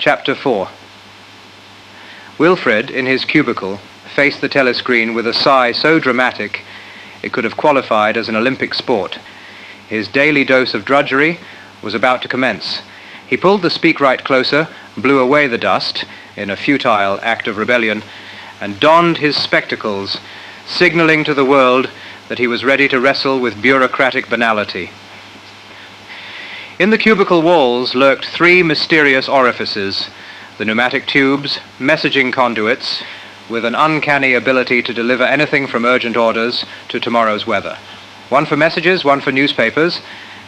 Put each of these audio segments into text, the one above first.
Chapter 4. Wilfred, in his cubicle, faced the telescreen with a sigh so dramatic it could have qualified as an Olympic sport. His daily dose of drudgery was about to commence. He pulled the speakwrite closer, blew away the dust in a futile act of rebellion, and donned his spectacles, signaling to the world that he was ready to wrestle with bureaucratic banality. In the cubicle walls lurked three mysterious orifices: the pneumatic tubes, messaging conduits, with an uncanny ability to deliver anything from urgent orders to tomorrow's weather. One for messages, one for newspapers,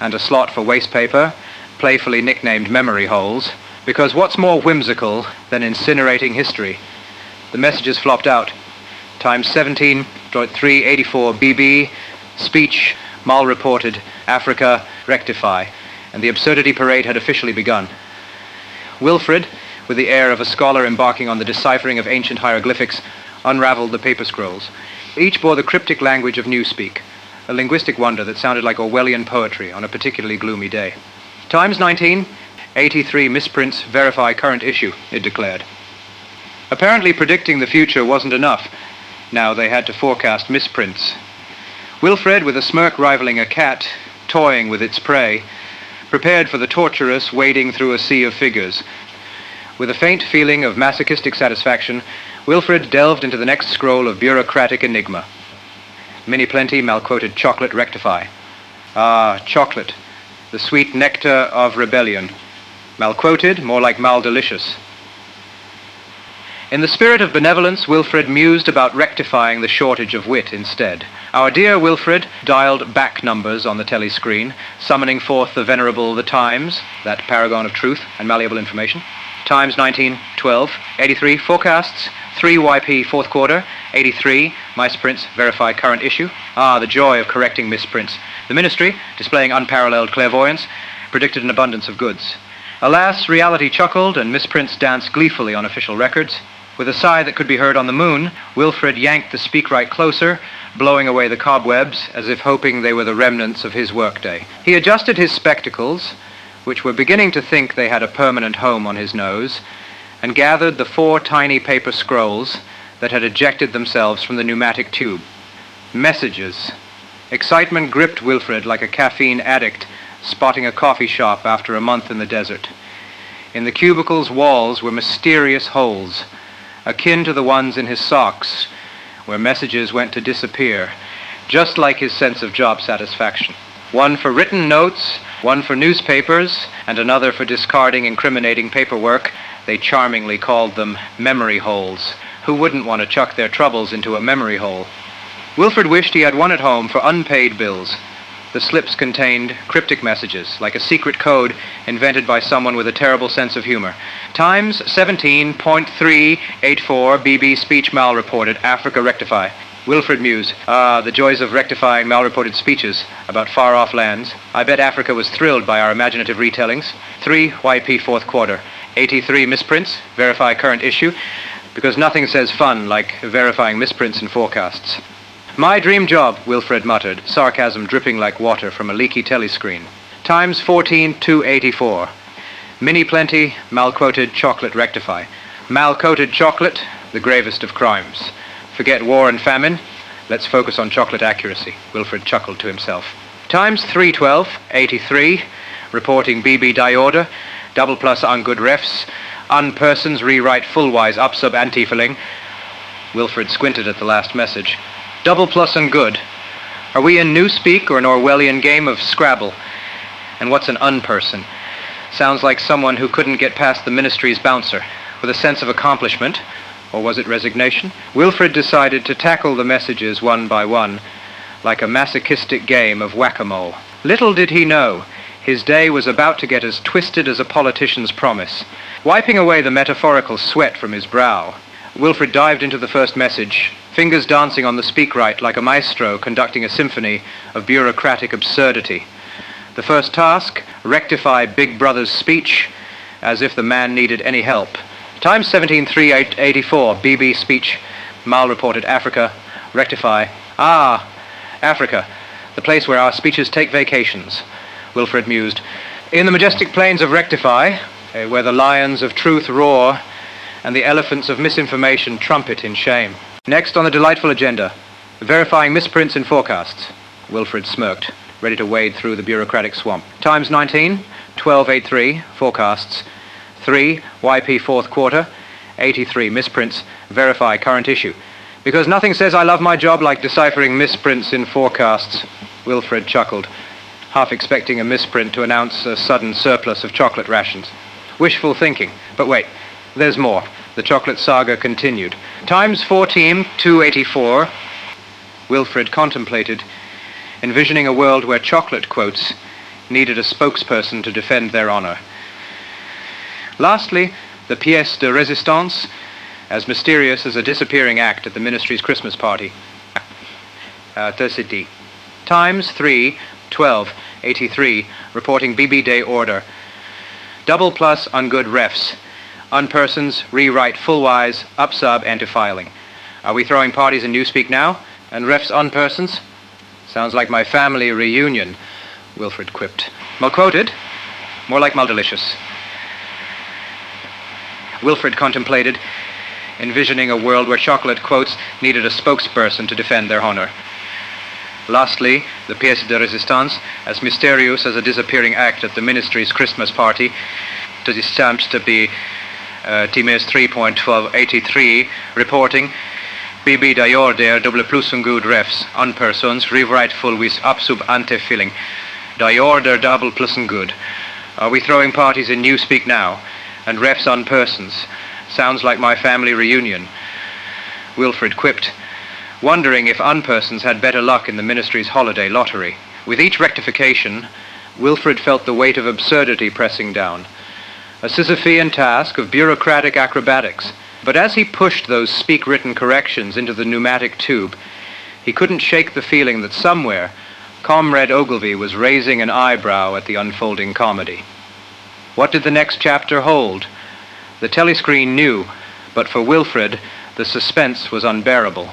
and a slot for waste paper, playfully nicknamed memory holes, because what's more whimsical than incinerating history? The messages flopped out. Times 17.384 BB, speech, mal reported, Africa, rectify, and the absurdity parade had officially begun. Wilfred, with the air of a scholar embarking on the deciphering of ancient hieroglyphics, unraveled the paper scrolls. Each bore the cryptic language of Newspeak, a linguistic wonder that sounded like Orwellian poetry on a particularly gloomy day. Times 19, 83 misprints verify current issue, it declared. Apparently predicting the future wasn't enough. Now they had to forecast misprints. Wilfred, with a smirk rivaling a cat, toying with its prey, prepared for the torturous wading through a sea of figures. With a faint feeling of masochistic satisfaction, Wilfred delved into the next scroll of bureaucratic enigma. Mini plenty, malquoted chocolate, rectify. Ah, chocolate, the sweet nectar of rebellion. Malquoted, more like maldelicious. In the spirit of benevolence, Wilfred mused about rectifying the shortage of wit instead. Our dear Wilfred dialed back numbers on the telescreen, summoning forth the venerable The Times, that paragon of truth and malleable information. Times 19, 12, 83, forecasts, 3 YP fourth quarter, 83, misprints, verify current issue. Ah, the joy of correcting misprints. The ministry, displaying unparalleled clairvoyance, predicted an abundance of goods. Alas, reality chuckled and misprints danced gleefully on official records. With a sigh that could be heard on the moon, Wilfred yanked the speakwrite closer, blowing away the cobwebs as if hoping they were the remnants of his workday. He adjusted his spectacles, which were beginning to think they had a permanent home on his nose, and gathered the 4 tiny paper scrolls that had ejected themselves from the pneumatic tube. Messages. Excitement gripped Wilfred like a caffeine addict spotting a coffee shop after a month in the desert. In the cubicle's walls were mysterious holes, akin to the ones in his socks, where messages went to disappear, just like his sense of job satisfaction. One for written notes, one for newspapers, and another for discarding incriminating paperwork. They charmingly called them memory holes. Who wouldn't want to chuck their troubles into a memory hole? Wilfred wished he had one at home for unpaid bills. The slips contained cryptic messages, like a secret code invented by someone with a terrible sense of humor. Times 17.384 BB speech mal reported, Africa rectify. Wilfred mused, ah, the joys of rectifying mal-reported speeches about far-off lands. I bet Africa was thrilled by our imaginative retellings. 3 YP fourth quarter, 83 misprints, verify current issue, because nothing says fun like verifying misprints and forecasts. My dream job, Wilfred muttered, sarcasm dripping like water from a leaky telescreen. Times 14.284. Mini plenty, malquoted chocolate rectify. Malcoated chocolate, the gravest of crimes. Forget war and famine. Let's focus on chocolate accuracy, Wilfred chuckled to himself. Times 312.83, reporting BB diorder, double plus on good refs, unpersons rewrite full-wise up sub antifiling. Wilfred squinted at the last message. Double plus and good. Are we in Newspeak or an Orwellian game of Scrabble? And what's an unperson? Sounds like someone who couldn't get past the ministry's bouncer, with a sense of accomplishment. Or was it resignation? Wilfred decided to tackle the messages one by one, like a masochistic game of whack-a-mole. Little did he know, his day was about to get as twisted as a politician's promise. Wiping away the metaphorical sweat from his brow, Wilfred dived into the first message, fingers dancing on the speakwrite like a maestro conducting a symphony of bureaucratic absurdity. The first task, rectify Big Brother's speech, as if the man needed any help. Times 17.384, BB speech, mal reported Africa, rectify. Ah, Africa, the place where our speeches take vacations, Wilfred mused. In the majestic plains of Rectify, where the lions of truth roar and the elephants of misinformation trumpet in shame. Next on the delightful agenda, verifying misprints in forecasts. Wilfred smirked, ready to wade through the bureaucratic swamp. Times 19, 1283, forecasts. 3, YP fourth quarter, 83, misprints, verify current issue. Because nothing says I love my job like deciphering misprints in forecasts, Wilfred chuckled, half expecting a misprint to announce a sudden surplus of chocolate rations. Wishful thinking. But wait, there's more. The chocolate saga continued. Times 14, 284, Wilfred contemplated, envisioning a world where chocolate quotes needed a spokesperson to defend their honor. Lastly, the pièce de résistance, as mysterious as a disappearing act at the ministry's Christmas party. Tercity. Times 3, 12, 83, reporting BB Day order. Double plus on good refs. Unpersons, rewrite full-wise, upsub, anti-filing. Are we throwing parties in Newspeak now? And refs unpersons? Sounds like my family reunion, Wilfred quipped. Mal-quoted? More like mal-delicious. Wilfred contemplated, envisioning a world where chocolate quotes needed a spokesperson to defend their honor. Lastly, the pièce de résistance, as mysterious as a disappearing act at the ministry's Christmas party, to the stamps to be Times 3.1283, reporting BB Dior der double plus un good refs, unpersons, rewrite full with upsub ante-filling. Dior der double plus un good. Are we throwing parties in Newspeak now? And refs unpersons. Sounds like my family reunion, Wilfred quipped, wondering if unpersons had better luck in the ministry's holiday lottery. With each rectification, Wilfred felt the weight of absurdity pressing down. A Sisyphean task of bureaucratic acrobatics. But as he pushed those speak-written corrections into the pneumatic tube, he couldn't shake the feeling that somewhere, Comrade Ogilvy was raising an eyebrow at the unfolding comedy. What did the next chapter hold? The telescreen knew, but for Wilfred, the suspense was unbearable.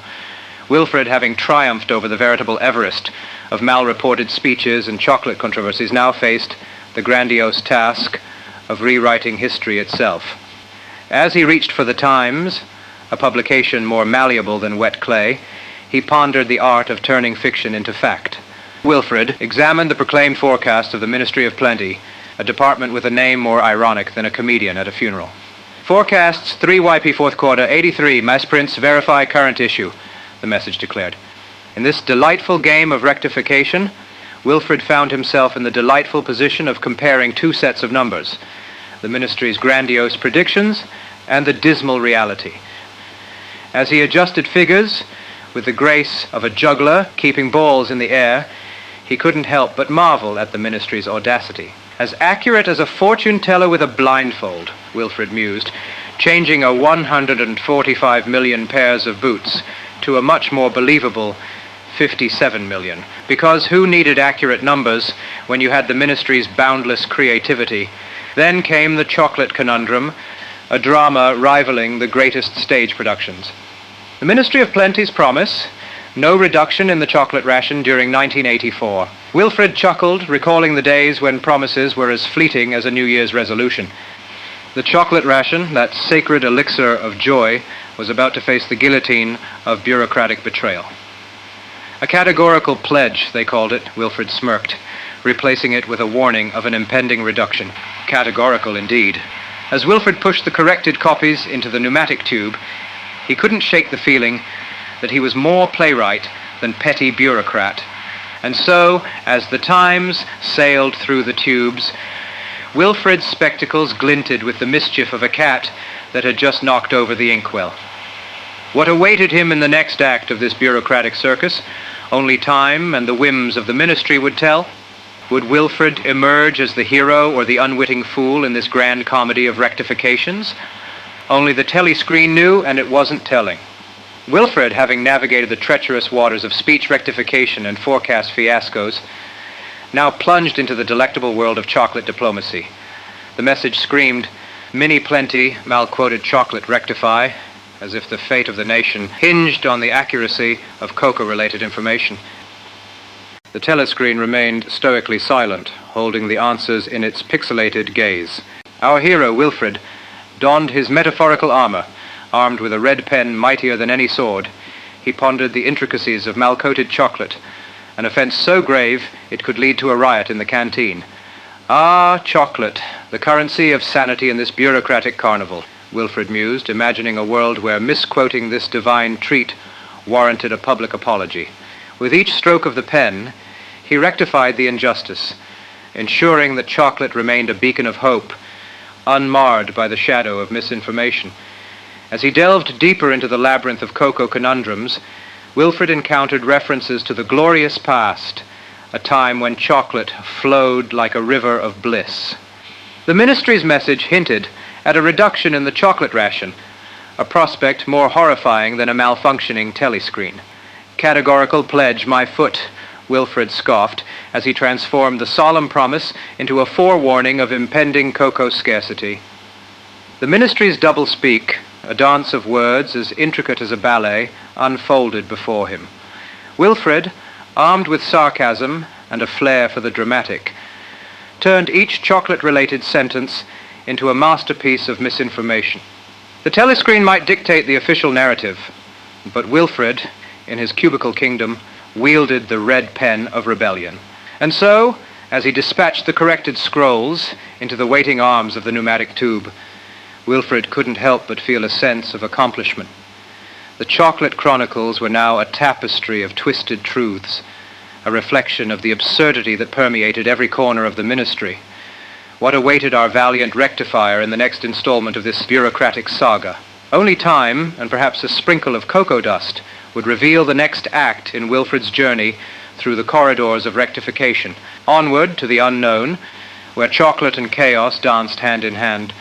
Wilfred, having triumphed over the veritable Everest of mal-reported speeches and chocolate controversies, now faced the grandiose task of rewriting history itself. As he reached for the Times, a publication more malleable than wet clay, he pondered the art of turning fiction into fact. Wilfred examined the proclaimed forecast of the Ministry of Plenty, a department with a name more ironic than a comedian at a funeral. Forecasts 3 YP fourth quarter, 83, misprints, verify current issue, the message declared. In this delightful game of rectification, Wilfred found himself in the delightful position of comparing two sets of numbers, the ministry's grandiose predictions and the dismal reality. As he adjusted figures with the grace of a juggler keeping balls in the air, he couldn't help but marvel at the ministry's audacity. As accurate as a fortune teller with a blindfold, Wilfred mused, changing a 145 million pairs of boots to a much more believable 57 million. Because who needed accurate numbers when you had the ministry's boundless creativity? Then came the chocolate conundrum, a drama rivaling the greatest stage productions. The Ministry of Plenty's promise, no reduction in the chocolate ration during 1984. Wilfred chuckled, recalling the days when promises were as fleeting as a New Year's resolution. The chocolate ration, that sacred elixir of joy, was about to face the guillotine of bureaucratic betrayal. A categorical pledge, they called it, Wilfred smirked, replacing it with a warning of an impending reduction. Categorical indeed. As Wilfred pushed the corrected copies into the pneumatic tube, he couldn't shake the feeling that he was more playwright than petty bureaucrat. And so, as the Times sailed through the tubes, Wilfred's spectacles glinted with the mischief of a cat that had just knocked over the inkwell. What awaited him in the next act of this bureaucratic circus, only time and the whims of the ministry would tell. Would Wilfred emerge as the hero or the unwitting fool in this grand comedy of rectifications? Only the telescreen knew, and it wasn't telling. Wilfred, having navigated the treacherous waters of speech rectification and forecast fiascos, now plunged into the delectable world of chocolate diplomacy. The message screamed, "Mini Plenty, mal-quoted chocolate rectify," as if the fate of the nation hinged on the accuracy of cocoa-related information. The telescreen remained stoically silent, holding the answers in its pixelated gaze. Our hero, Wilfred, donned his metaphorical armor. Armed with a red pen mightier than any sword, he pondered the intricacies of mal-coated chocolate, an offense so grave it could lead to a riot in the canteen. Ah, chocolate, the currency of sanity in this bureaucratic carnival, Wilfred mused, imagining a world where misquoting this divine treat warranted a public apology. With each stroke of the pen, he rectified the injustice, ensuring that chocolate remained a beacon of hope, unmarred by the shadow of misinformation. As he delved deeper into the labyrinth of cocoa conundrums, Wilfred encountered references to the glorious past, a time when chocolate flowed like a river of bliss. The ministry's message hinted at a reduction in the chocolate ration, a prospect more horrifying than a malfunctioning telescreen. Categorical pledge, my foot, Wilfred scoffed as he transformed the solemn promise into a forewarning of impending cocoa scarcity. The ministry's double-speak, a dance of words as intricate as a ballet, unfolded before him. Wilfred, armed with sarcasm and a flair for the dramatic, turned each chocolate-related sentence into a masterpiece of misinformation. The telescreen might dictate the official narrative, but Wilfred, in his cubicle kingdom, wielded the red pen of rebellion. And so, as he dispatched the corrected scrolls into the waiting arms of the pneumatic tube, Wilfred couldn't help but feel a sense of accomplishment. The chocolate chronicles were now a tapestry of twisted truths, a reflection of the absurdity that permeated every corner of the ministry. What awaited our valiant rectifier in the next installment of this bureaucratic saga? Only time, and perhaps a sprinkle of cocoa dust, would reveal the next act in Wilfred's journey through the corridors of rectification, onward to the unknown, where chocolate and chaos danced hand in hand.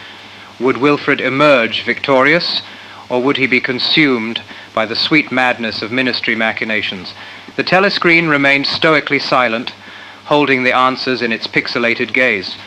Would Wilfred emerge victorious, or would he be consumed by the sweet madness of ministry machinations? The telescreen remained stoically silent, holding the answers in its pixelated gaze.